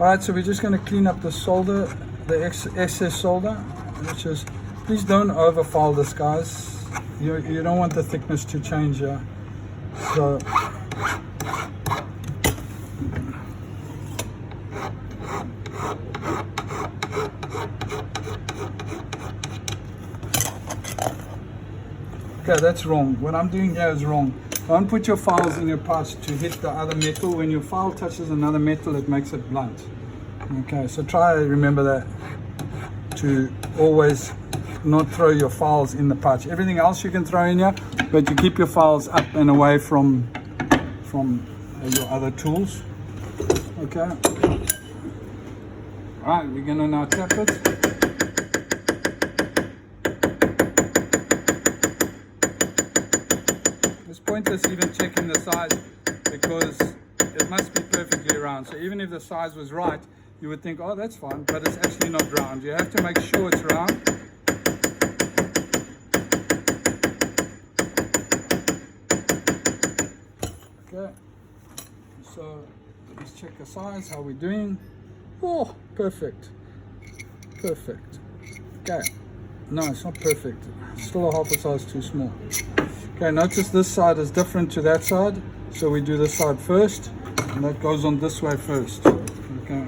Alright, so we're just going to clean up the solder, the excess solder, which is, please don't overfile this, guys. You don't want the thickness to change here. So okay, that's wrong. What I'm doing here is wrong. Don't put your files in your pouch to hit the other metal. When your file touches another metal, it makes it blunt. Okay, so try to remember that, to always not throw your files in the pouch. Everything else you can throw in here, but you keep your files up and away from your other tools. Okay. All right, we're gonna now tap it. Pointless even checking the size, because it must be perfectly round. So even if the size was right, you would think, oh, that's fine, but it's actually not round. You have to make sure it's round. Okay, so let's check the size. How are we doing? Oh, perfect, perfect. Okay, no, it's not perfect. It's still a half a size too small. Okay, notice this side is different to that side, so we do this side first, and that goes on this way first. Okay.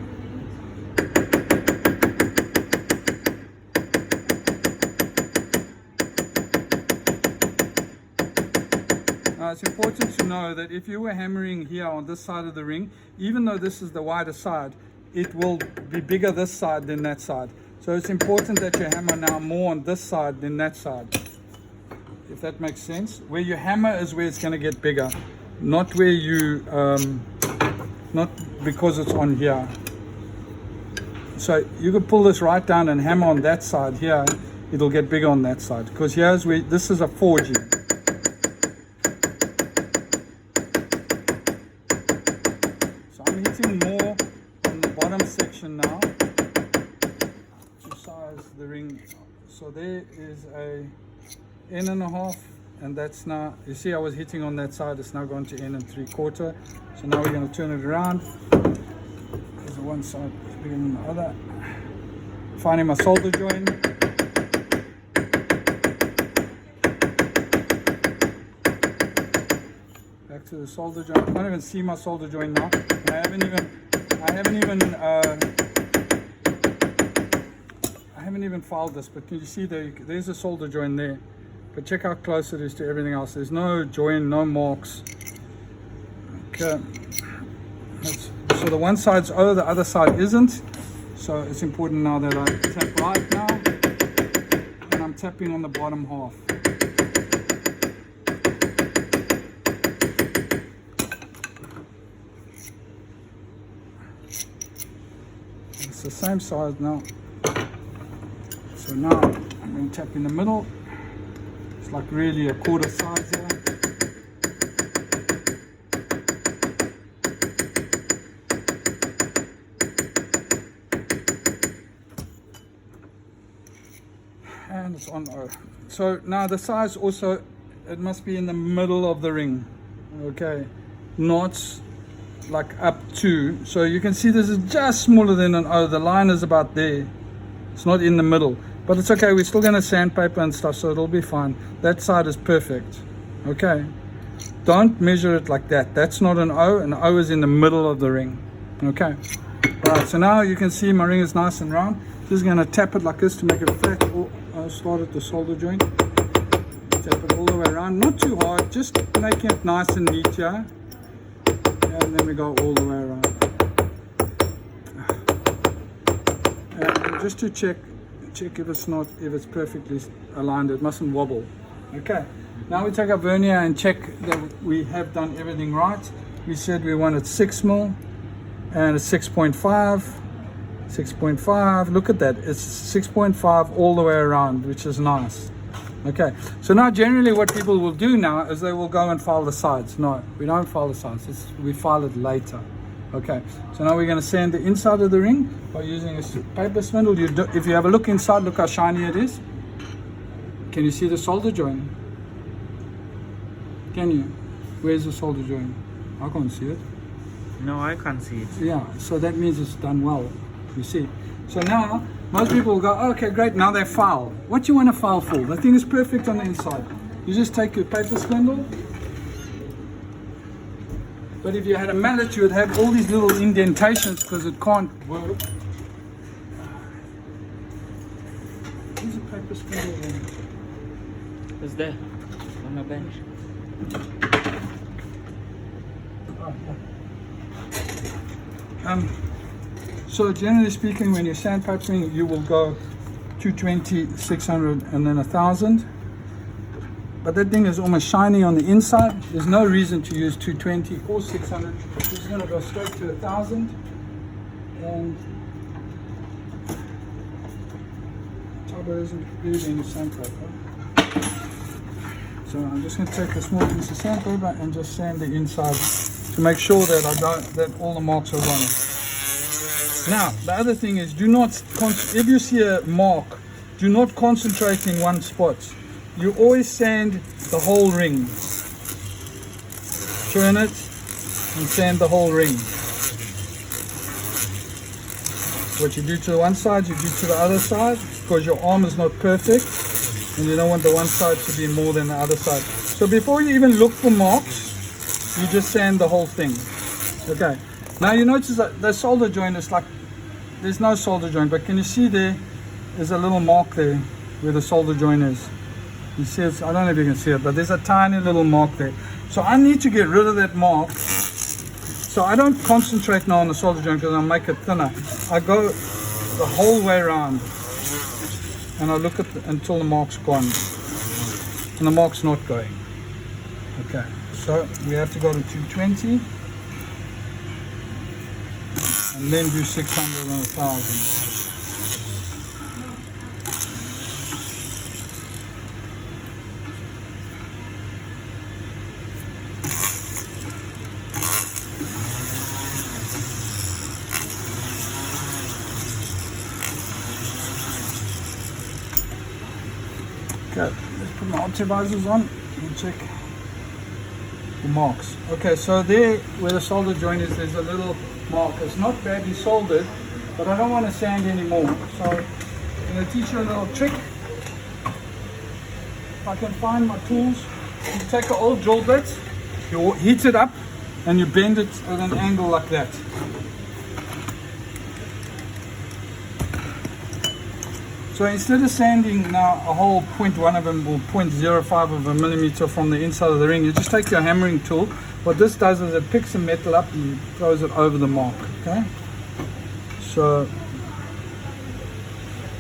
Now it's important to know that if you were hammering here on this side of the ring, even though this is the wider side, it will be bigger this side than that side. So it's important that you hammer now more on this side than that side. If that makes sense. Where you hammer is where it's going to get bigger, not where you not because it's on here. So you can pull this right down and hammer on that side here, it'll get bigger on that side, because here's where this is a forging. So I'm hitting more on the bottom section now to size the ring. So there is a N1/2, and that's now, you see I was hitting on that side, it's now gone to N3/4. So now we're going to turn it around, because the one side is bigger than the other. Finding my solder joint. Back to the solder joint. I can't even see my solder joint now. And I haven't even filed this, but can you see there's a solder joint there? But check how close it is to everything else. There's no join, no marks. Okay. So the one side's O, the other side isn't. So it's important now that I tap right now, and I'm tapping on the bottom half. It's the same size now. So now I'm going to tap in the middle. It's like really a quarter size here. And it's on O. So now the size also, it must be in the middle of the ring. Okay, not like up to. So you can see this is just smaller than an O. The line is about there. It's not in the middle. But it's okay, we're still going to sandpaper and stuff, so it'll be fine. That side is perfect. Okay. Don't measure it like that. That's not an O. An O is in the middle of the ring. Okay. Alright, so now you can see my ring is nice and round. Just going to tap it like this to make it flat. Oh, I started the solder joint. Tap it all the way around. Not too hard, just making it nice and neat here. And then we go all the way around. And just to check if it's perfectly aligned, it mustn't wobble. Okay, now we take our vernier and check that we have done everything right. We said we wanted 6 mil and a 6.5. Look at that, it's 6.5 all the way around, which is nice. Okay, so now generally what people will do now is they will go and file the sides. No, we don't file the sides, we file it later. Okay, so now we're going to sand the inside of the ring by using a paper spindle. If you have a look inside, look how shiny it is. Can you see the solder joint? Can you? Where's the solder joint? I can't see it. No, I can't see it. Yeah, so that means it's done well, you see. So now, most people will go, okay, great, now they file. What do you want to file for? The thing is perfect on the inside. You just take your paper spindle. But if you had a mallet, you would have all these little indentations because it can't work. Here's a paper spindle then. It's there on the bench. So generally speaking, when you're sandpapering, you will go 220, 600, and then 1,000. But that thing is almost shiny on the inside. There's no reason to use 220 or 600. We're just going to go straight to 1,000. And Turbo isn't really any sandpaper. So I'm just going to take a small piece of sandpaper and just sand the inside to make sure that that all the marks are gone. Now, the other thing is, do not, if you see a mark, do not concentrate in one spot. You always sand the whole ring. Turn it and sand the whole ring. What you do to the one side, you do to the other side, because your arm is not perfect and you don't want the one side to be more than the other side. So before you even look for marks, you just sand the whole thing. Okay. Now you notice that the solder joint is like, there's no solder joint, but can you see there's a little mark there where the solder joint is. You see it? I don't know if you can see it, but there's a tiny little mark there. So I need to get rid of that mark. So I don't concentrate now on the solder joint because I'll make it thinner. I go the whole way around and I look at until the mark's gone. And the mark's not going. Okay, so we have to go to 220 and then do 600 and 1,000. Okay, let's put my optimizers on and check the marks. Okay, so there where the solder joint is, there's a little mark. It's not badly soldered, but I don't want to sand anymore. So I'm going to teach you a little trick. If I can find my tools, you take an old drill bit, you heat it up, and you bend it at an angle like that. So instead of sanding now a whole 0.1 of them or 0.05 of a millimeter from the inside of the ring, you just take your hammering tool. What this does is it picks the metal up and throws it over the mark. Okay. So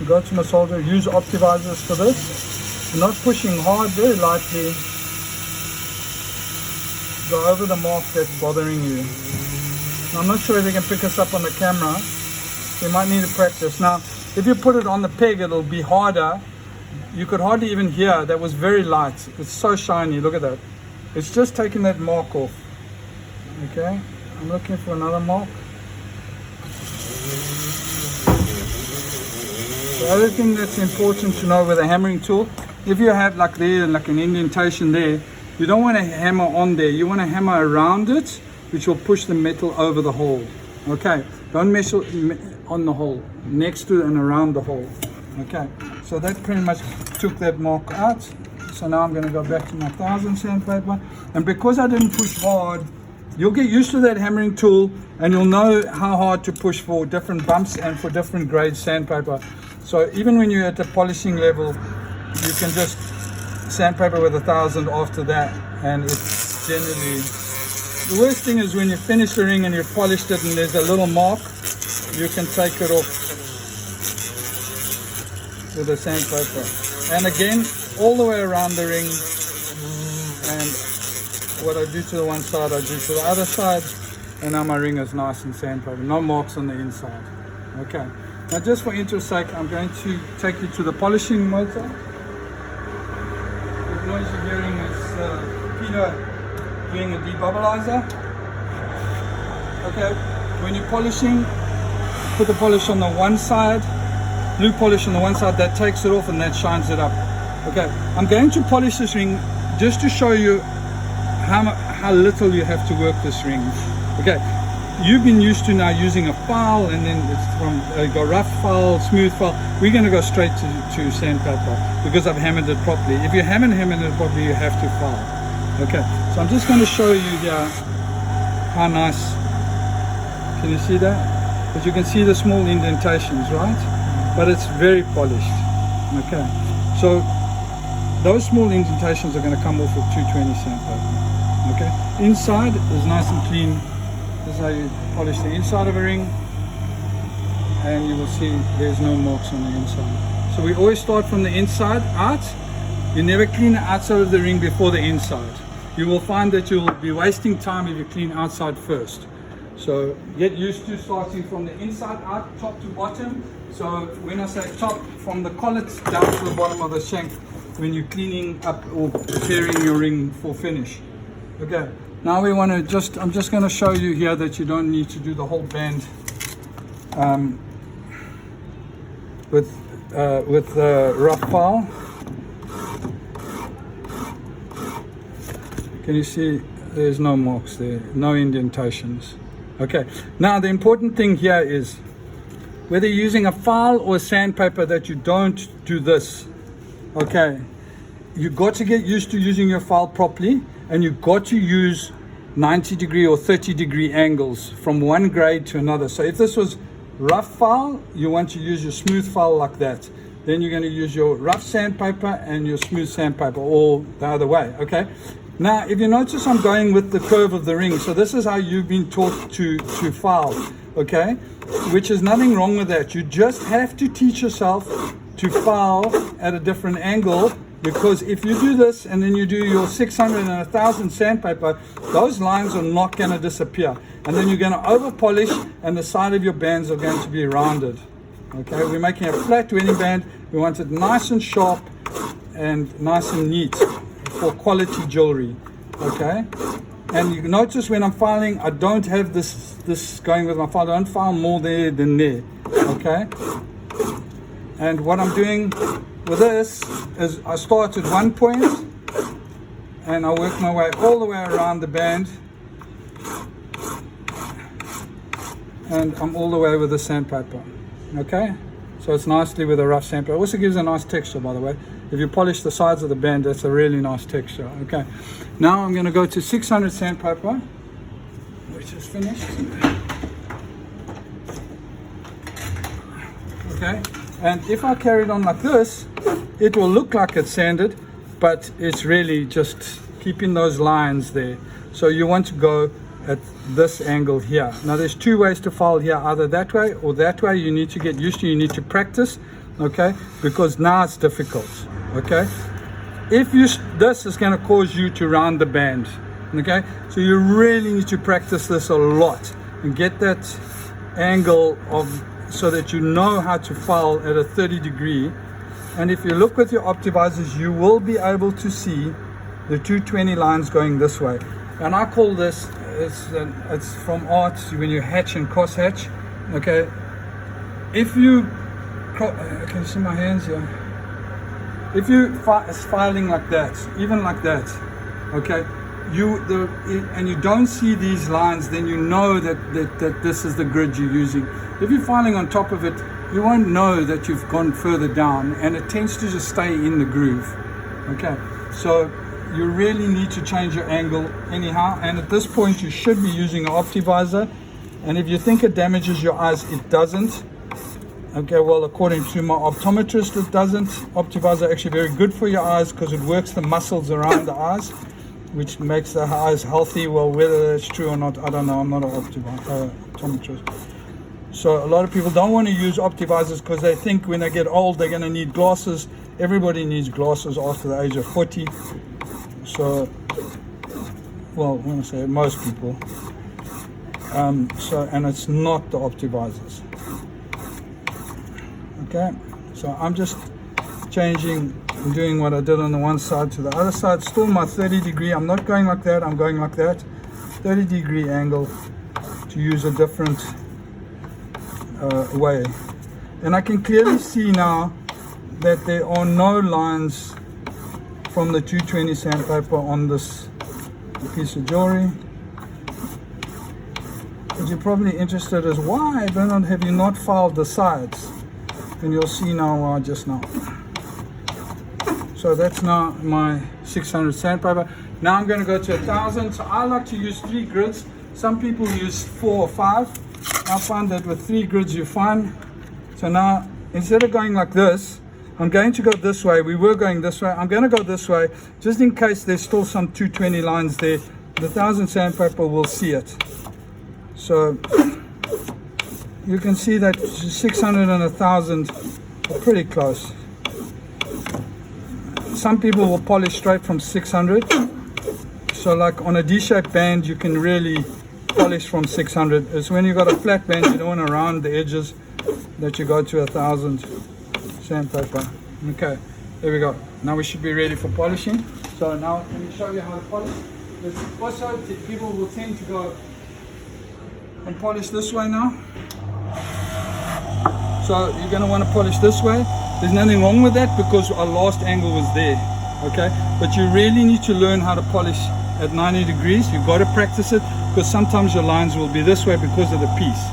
go to my solder, use optimizers for this. You're not pushing hard, very lightly. Go over the mark that's bothering you. Now, I'm not sure if you can pick us up on the camera. So you might need to practice. Now, if you put it on the peg, it'll be harder. You could hardly even hear. That was very light. It's so shiny. Look at that. It's just taking that mark off. Okay. I'm looking for another mark. The other thing that's important to know with a hammering tool, if you have like there, like an indentation there, you don't want to hammer on there. You want to hammer around it, which will push the metal over the hole. Okay. Don't mess on the hole, next to and around the hole. Okay, so that pretty much took that mark out. So now I'm going to go back to my 1,000 sandpaper. And because I didn't push hard, you'll get used to that hammering tool and you'll know how hard to push for different bumps and for different grade sandpaper. So even when you're at the polishing level, you can just sandpaper with 1,000 after that, and it's generally... The worst thing is when you finish the ring and you've polished it and there's a little mark, you can take it off with a sandpaper. And again, all the way around the ring. And what I do to the one side, I do to the other side. And now my ring is nice and sandpaper. No marks on the inside. Okay. Now just for interest's sake, I'm going to take you to the polishing motor. The noise you're hearing is Peter doing a debubblizer. Okay, when you're polishing, put the polish on the one side, blue polish on the one side, that takes it off and that shines it up. Okay, I'm going to polish this ring just to show you how little you have to work this ring. Okay, you've been used to now using a file, and then it's from go rough file, smooth file. We're going to go straight to sandpaper because I've hammered it properly. If you haven't hammered it properly, you have to file. Okay, so I'm just going to show you here how nice. Can you see that? But you can see the small indentations, right? But it's very polished. Okay, so those small indentations are going to come off with 220 sandpaper. Okay, inside is nice and clean. This is how you polish the inside of a ring, and you will see there's no marks on the inside. So we always start from the inside out. You never clean the outside of the ring before the inside. You will find that you'll be wasting time if you clean outside first. So get used to starting from the inside out, top to bottom. So when I say top, from the collet down to the bottom of the shank, when you're cleaning up or preparing your ring for finish. Okay, now we want to I'm just going to show you here that you don't need to do the whole band with the rough file. Can you see there's no marks there, no indentations. Okay, now the important thing here is whether you're using a file or a sandpaper that you don't do this. Okay, you got to get used to using your file properly, and you've got to use 90-degree or 30-degree angles from one grade to another. So if this was rough file, you want to use your smooth file like that. Then you're going to use your rough sandpaper and your smooth sandpaper, all the other way. Okay, now if you notice, I'm going with the curve of the ring. So this is how you've been taught to file. Okay, which is nothing wrong with that. You just have to teach yourself to file at a different angle, because if you do this and then you do your 600 and 1000 sandpaper, those lines are not going to disappear, and then you're going to over polish and the side of your bands are going to be rounded. Okay, we're making a flat wedding band. We want it nice and sharp and nice and neat for quality jewelry. Okay, and you notice when I'm filing, I don't have this going with my file. I don't file more there than there. Okay, and what I'm doing with this is I start at one point and I work my way all the way around the band, and I'm all the way with the sandpaper. Okay, so it's nicely with a rough sandpaper. It also gives a nice texture, by the way. If you polish the sides of the band, that's a really nice texture. Okay, now I'm going to go to 600 sandpaper, which is finished. Okay, and if I carry it on like this, it will look like it's sanded, but it's really just keeping those lines there. So you want to go at this angle here. Now there's two ways to file here, either that way or that way. You need to get used to, you need to practice, okay, because now it's difficult. Okay, if you this is going to cause you to round the band. Okay, so you really need to practice this a lot and get that angle of, so that you know how to file at a 30-degree. And if you look with your optivisors, you will be able to see the 220 lines going this way. And I call this, it's from art, when you hatch and cross hatch. Okay, if you can you see my hands here? If you filing like that, even like that, okay, and you don't see these lines, then you know that this is the grid you're using. If you're filing on top of it, you won't know that you've gone further down, and it tends to just stay in the groove. Okay, so you really need to change your angle anyhow, and at this point you should be using an optivisor. And if you think it damages your eyes, it doesn't. Okay, well, according to my optometrist, it doesn't. Optivisor are actually very good for your eyes because it works the muscles around the eyes, which makes the eyes healthy. Well, whether that's true or not, I don't know. I'm not an optometrist. So a lot of people don't want to use optivisors because they think when they get old they're going to need glasses. Everybody needs glasses after the age of 40. So, well, when I say most people. And it's not the optivisors. Okay, so I'm just changing and doing what I did on the one side to the other side. Still my 30-degree. I'm not going like that. I'm going like that. 30-degree angle to use a different way. And I can clearly see now that there are no lines from the 220 sandpaper on this piece of jewelry. But you're probably interested as why, Bernard, have you not filed the sides? And you'll see now why just now. So that's now my 600 sandpaper. Now I'm going to go to 1,000. So I like to use 3 grids. Some people use 4 or 5. I find that with 3 grids you're fine. So now instead of going like this, I'm going to go this way. We were going this way. I'm going to go this way just in case there's still some 220 lines there. The 1,000 sandpaper will see it. So you can see that 600 and 1,000 are pretty close. Some people will polish straight from 600. So like on a D-shaped band, you can really polish from 600. It's when you've got a flat band, you don't want to round the edges, that you go to 1,000 sandpaper. Okay, there we go. Now we should be ready for polishing. So now let me show you how to polish. Also, people will tend to go and polish this way now. So you're going to want to polish this way. There's nothing wrong with that because our last angle was there. Okay, but you really need to learn how to polish at 90 degrees. You've got to practice it because sometimes your lines will be this way because of the piece.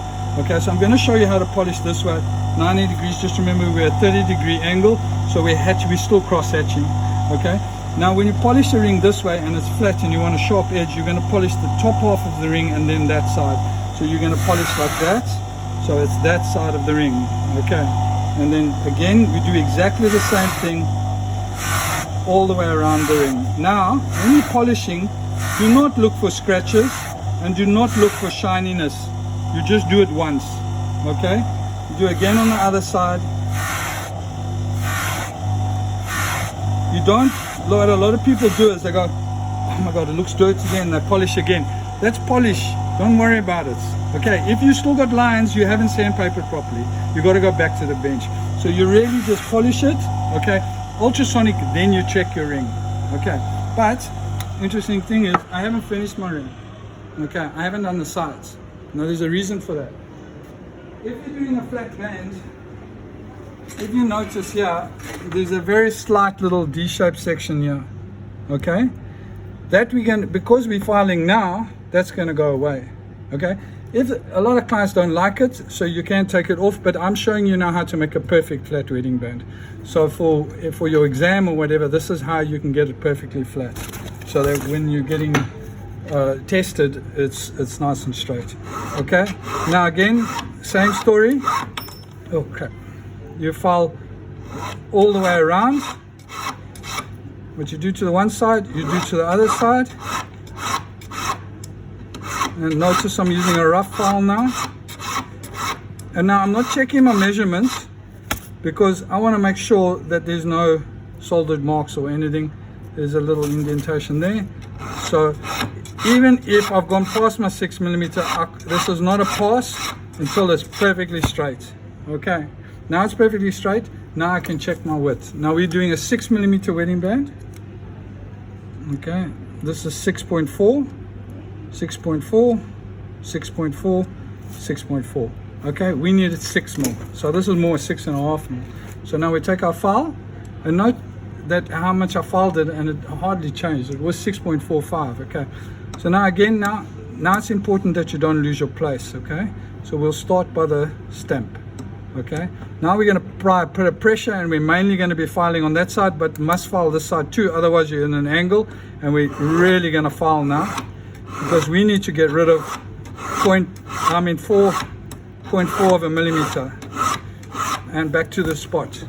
Okay, so I'm going to show you how to polish this way, 90 degrees. Just remember we're at 30-degree angle, so we're still cross-hatching. Okay, now when you polish the ring this way and it's flat and you want a sharp edge, you're going to polish the top half of the ring and then that side. So you're going to polish like that. So it's that side of the ring. Okay, and then again we do exactly the same thing all the way around the ring. Now when you're polishing, do not look for scratches and do not look for shininess. You just do it once. Okay, you do again on the other side. You don't, what a lot of people do is they go, oh my god, it looks dirty there, and they polish again. That's polish, don't worry about it. Okay, if you still got lines, you haven't sandpapered properly, you got to go back to the bench. So you really just polish it. Okay, ultrasonic, then you check your ring. Okay, but interesting thing is I haven't finished my ring. Okay, I haven't done the sides. Now there's a reason for that. If you're doing a flat band, if you notice here, there's a very slight little D-shaped section here. Okay, that we can, because we're filing now, that's going to go away. Okay, if a lot of clients don't like it, so you can take it off, but I'm showing you now how to make a perfect flat wedding band. So for your exam or whatever, this is how you can get it perfectly flat, so that when you're getting tested, it's nice and straight. Okay, now again, same story. Oh crap, you file all the way around. What you do to the one side, you do to the other side. And notice I'm using a rough file now. And now I'm not checking my measurements because I want to make sure that there's no soldered marks or anything. There's a little indentation there. So even if I've gone past my 6mm, this is not a pass until it's perfectly straight. Okay, now it's perfectly straight. Now I can check my width. Now we're doing a 6mm wedding band. Okay, this is 6.4, 6.4, 6.4, 6.4. Okay, we needed 6 more. So this is more 6.5 more. So now we take our file and note that how much I filed it, and it hardly changed. It was 6.45. Okay, so now again, now it's important that you don't lose your place. Okay, so we'll start by the stamp. Okay, now we're going to put a pressure, and we're mainly going to be filing on that side, but must file this side too, otherwise you're in an angle. And we're really going to file now because we need to get rid of 4.4 of a millimeter. And back to the spot.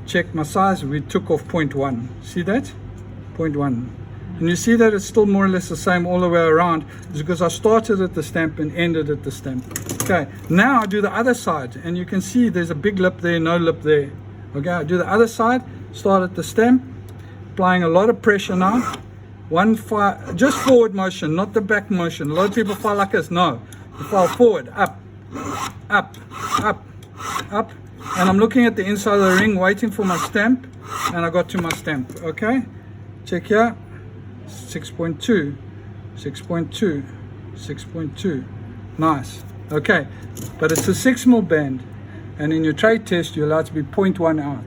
Check my size, we took off 0.1. See that? 0.1. And you see that it's still more or less the same all the way around. It's because I started at the stamp and ended at the stamp. Okay, now I do the other side, and you can see there's a big lip there, no lip there. Okay, I do the other side, start at the stamp, applying a lot of pressure now. Just forward motion, not the back motion. A lot of people file like this. No, you file forward, up, up, up, up. And I'm looking at the inside of the ring, waiting for my stamp, and I got to my stamp. Okay, check here, 6.2, 6.2, 6.2. Nice. Okay, but it's a 6mm band, and in your trade test you're allowed to be 0.1 out.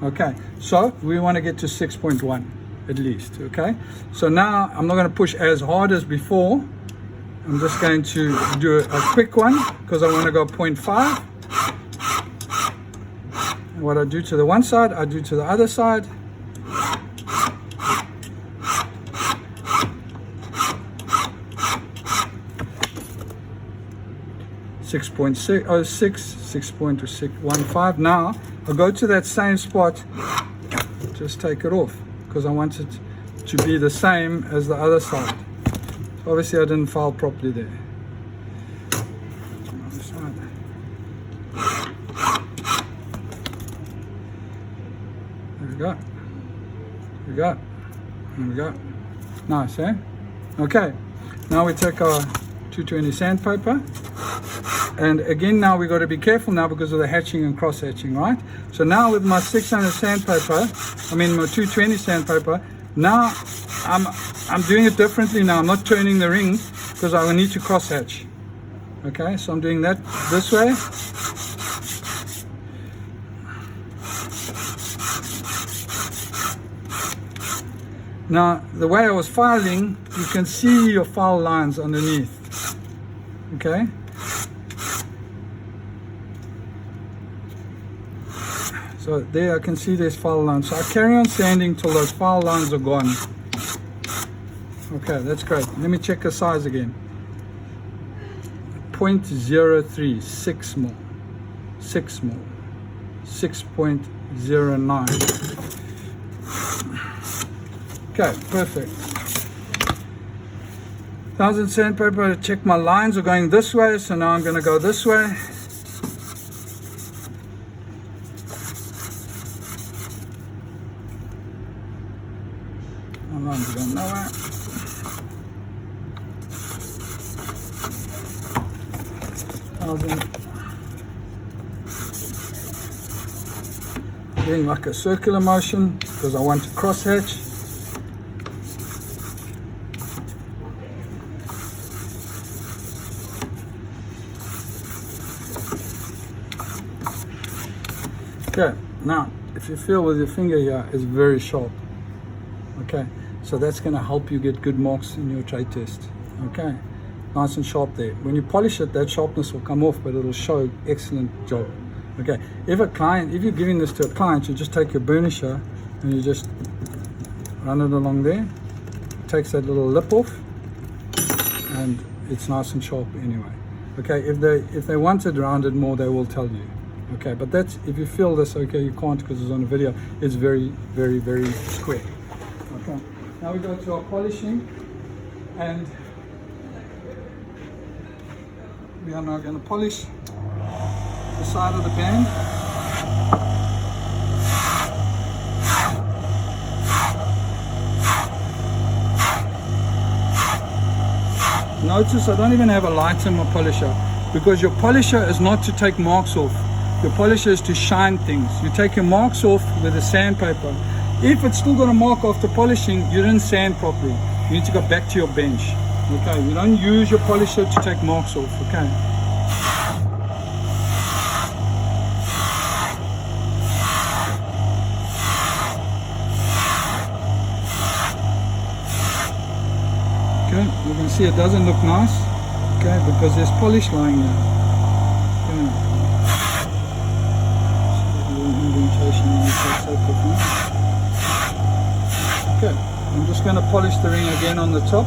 Okay, so we want to get to 6.1 at least. Okay, so now I'm not going to push as hard as before. I'm just going to do a quick one because I want to go 0.5. And what I do to the one side, I do to the other side. Six 6.0615. Now I'll go to that same spot, just take it off because I want it to be the same as the other side. So obviously I didn't file properly there. Other side. There we go. There we go. There we go. Nice, eh? Okay. Now we take our 220 sandpaper. And again, now we got to be careful now because of the hatching and cross hatching, right? So now with my 600 sandpaper, my 220 sandpaper, now I'm doing it differently now. I'm not turning the ring because I will need to cross hatch. Okay, so I'm doing that this way. Now, the way I was filing, you can see your file lines underneath. Okay. So there I can see there's file lines. So I carry on sanding till those file lines are gone. Okay, that's great. Let me check the size again. 0.03, 6 mil, 6 mil, 6.09. Okay, perfect. 1000 sandpaper, check my lines are going this way, so now I'm going to go this way. My lines are going nowhere. Doing like a circular motion because I want to cross hatch. Okay, now if you feel with your finger here, it's very sharp. Okay, so that's going to help you get good marks in your trade test. Okay, nice and sharp there. When you polish it, that sharpness will come off, but it'll show excellent job. Okay, if you're giving this to a client, you just take your burnisher and you just run it along there. It takes that little lip off, and it's nice and sharp anyway. Okay, if they want it rounded more, they will tell you. Okay, but that's, if you feel this, okay, you can't because it's on a video. It's very, very, very square. Okay, now we go to our polishing, and we are now going to polish the side of the band. Notice I don't even have a light in my polisher because your polisher is not to take marks off. Your polisher is to shine things. You take your marks off with a sandpaper. If it's still going to mark after polishing, you didn't sand properly. You need to go back to your bench. Okay, you don't use your polisher to take marks off. Okay. Okay, you can see it doesn't look nice. Okay, because there's polish lying there. Okay. Okay, I'm just going to polish the ring again on the top.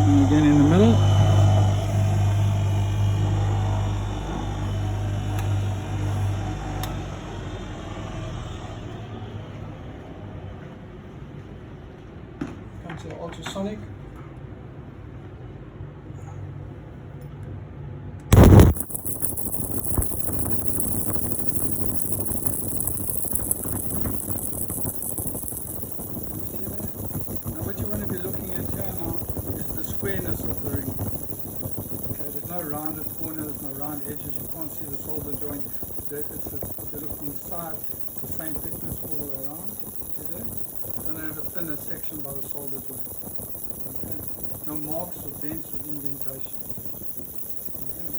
And again in the middle. Come to the ultrasonic. Of the ring. Okay, there's no rounded corner, there's no round edges, you can't see the solder joint. If you look from the side, it's the same thickness all the way around. See there? Then I have a thinner section by the solder joint. Okay. No marks or dents or indentations. Okay.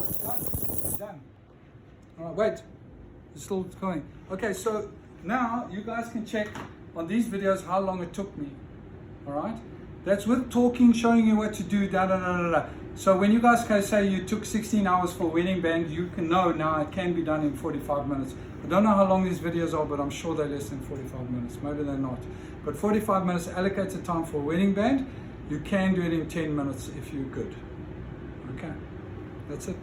It's done. It's done. Alright, wait. It's still going. Okay, so now you guys can check on these videos how long it took me. All right, that's with talking, showing you what to do. Da da da da da. So when you guys can say you took 16 hours for a wedding band, you can know now it can be done in 45 minutes. I don't know how long these videos are, but I'm sure they're less than 45 minutes. Maybe they're not. But 45 minutes allocated time for a wedding band, you can do it in 10 minutes if you're good. Okay, that's it.